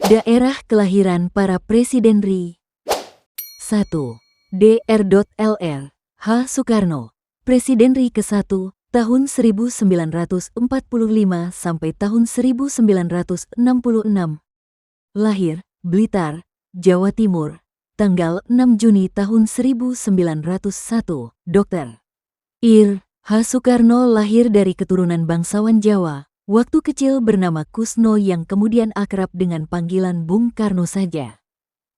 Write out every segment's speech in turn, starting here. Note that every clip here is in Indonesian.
Daerah kelahiran para Presiden RI. 1. Dr.Lr. H. Soekarno, Presiden RI ke-1, tahun 1945 sampai tahun 1966. Lahir, Blitar, Jawa Timur, tanggal 6 Juni tahun 1901. Dr. Ir. H. Soekarno lahir dari keturunan bangsawan Jawa. Waktu kecil bernama Kusno yang kemudian akrab dengan panggilan Bung Karno saja.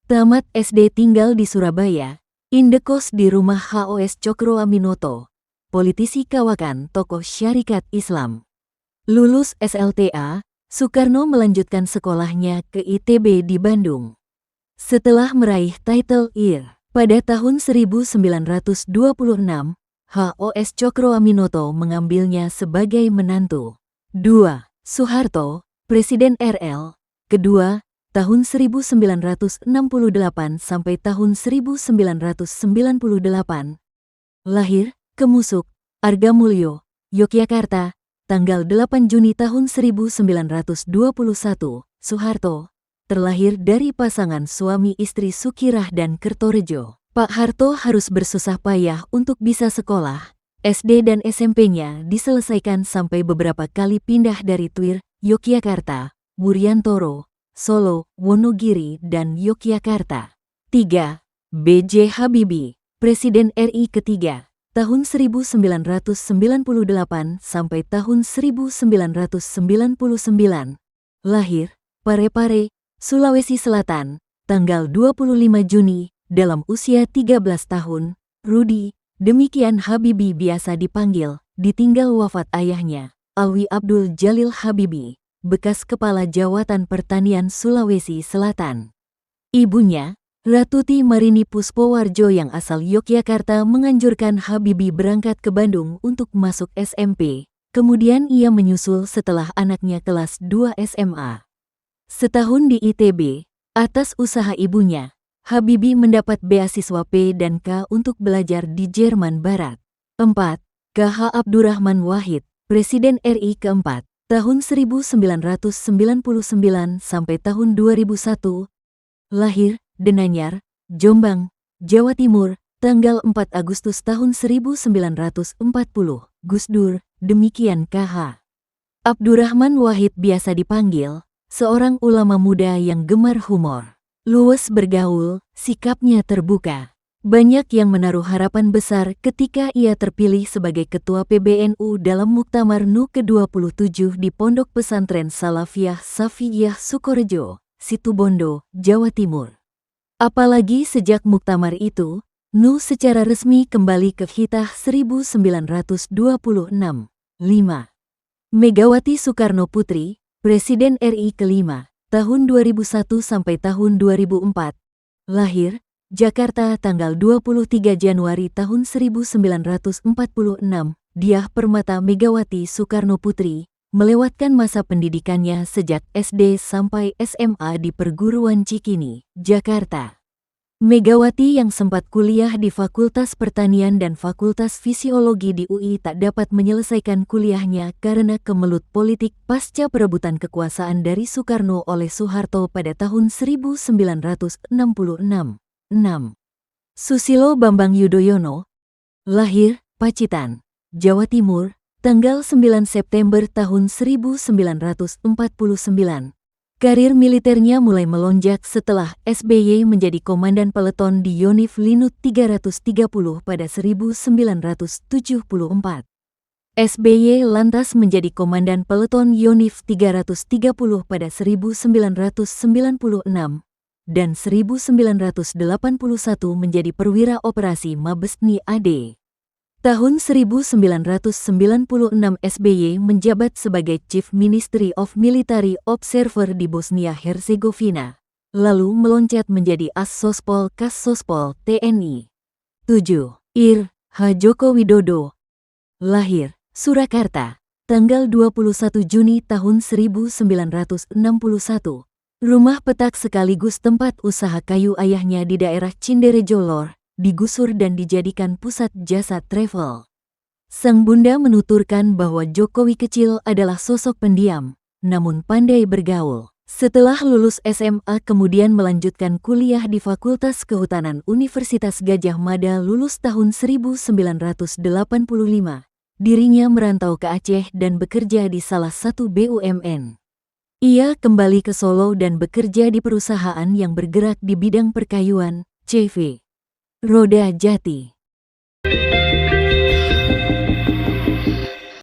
Tamat SD tinggal di Surabaya, indekos di rumah HOS Cokro Aminoto, politisi kawakan tokoh syarikat Islam. Lulus SLTA, Soekarno melanjutkan sekolahnya ke ITB di Bandung. Setelah meraih title Ir, pada tahun 1926, HOS Cokro Aminoto mengambilnya sebagai menantu. 2. Soeharto, Presiden RL, kedua, tahun 1968 sampai tahun 1998. Lahir, Kemusuk, Argamulyo, Yogyakarta, tanggal 8 Juni tahun 1921. Soeharto terlahir dari pasangan suami istri Sukirah dan Kertorejo. Pak Harto harus bersusah payah untuk bisa sekolah. SD dan SMP-nya diselesaikan sampai beberapa kali pindah dari Tuir, Yogyakarta, Wuryantoro, Solo, Wonogiri, dan Yogyakarta. 3. B.J. Habibie, Presiden RI ketiga, tahun 1998 sampai tahun 1999. Lahir, Parepare, Sulawesi Selatan, tanggal 25 Juni, dalam usia 13 tahun. Rudi, demikian Habibie biasa dipanggil, ditinggal wafat ayahnya, Alwi Abdul Jalil Habibie, bekas Kepala Jawatan Pertanian Sulawesi Selatan. Ibunya, Ratuti Marini Puspowarjo yang asal Yogyakarta menganjurkan Habibie berangkat ke Bandung untuk masuk SMP, kemudian ia menyusul setelah anaknya kelas 2 SMA. Setahun di ITB, atas usaha ibunya, Habibie mendapat beasiswa P dan K untuk belajar di Jerman Barat. 4. K.H. Abdurrahman Wahid, Presiden RI keempat, tahun 1999 sampai tahun 2001. Lahir, Denanyar, Jombang, Jawa Timur, tanggal 4 Agustus tahun 1940. Gus Dur, demikian K.H. Abdurrahman Wahid biasa dipanggil, seorang ulama muda yang gemar humor. Luwes bergaul, sikapnya terbuka. Banyak yang menaruh harapan besar ketika ia terpilih sebagai Ketua PBNU dalam Muktamar NU ke-27 di Pondok Pesantren Salafiyah Safiyah Sukorejo, Situbondo, Jawa Timur. Apalagi sejak Muktamar itu, NU secara resmi kembali ke Hitah 1926. 5. Megawati Soekarno Putri, Presiden RI kelima, tahun 2001 sampai tahun 2004. Lahir, Jakarta tanggal 23 Januari tahun 1946. Diah Permata Megawati Soekarno Putri, melewatkan masa pendidikannya sejak SD sampai SMA di Perguruan Cikini, Jakarta. Megawati yang sempat kuliah di Fakultas Pertanian dan Fakultas Fisiologi di UI tak dapat menyelesaikan kuliahnya karena kemelut politik pasca perebutan kekuasaan dari Soekarno oleh Soeharto pada tahun 1966. 6. Susilo Bambang Yudhoyono, lahir, Pacitan, Jawa Timur, tanggal 9 September tahun 1949. Karir militernya mulai melonjak setelah SBY menjadi komandan peleton di Yonif Linut 330 pada 1974. SBY lantas menjadi komandan peleton Yonif 330 pada 1996 dan 1981 menjadi perwira operasi Mabesni AD. Tahun 1996 SBY menjabat sebagai Chief Ministry of Military Observer di Bosnia-Herzegovina, lalu meloncat menjadi As-Sospol Kas-Sospol TNI. 7. Ir. H. Joko Widodo, lahir, Surakarta, tanggal 21 Juni tahun 1961. Rumah petak sekaligus tempat usaha kayu ayahnya di daerah Cinderejo Lor, digusur dan dijadikan pusat jasa travel. Sang bunda menuturkan bahwa Jokowi kecil adalah sosok pendiam, namun pandai bergaul. Setelah lulus SMA kemudian melanjutkan kuliah di Fakultas Kehutanan Universitas Gadjah Mada lulus tahun 1985. Dirinya merantau ke Aceh dan bekerja di salah satu BUMN. Ia kembali ke Solo dan bekerja di perusahaan yang bergerak di bidang perkayuan, CV Roda Jati.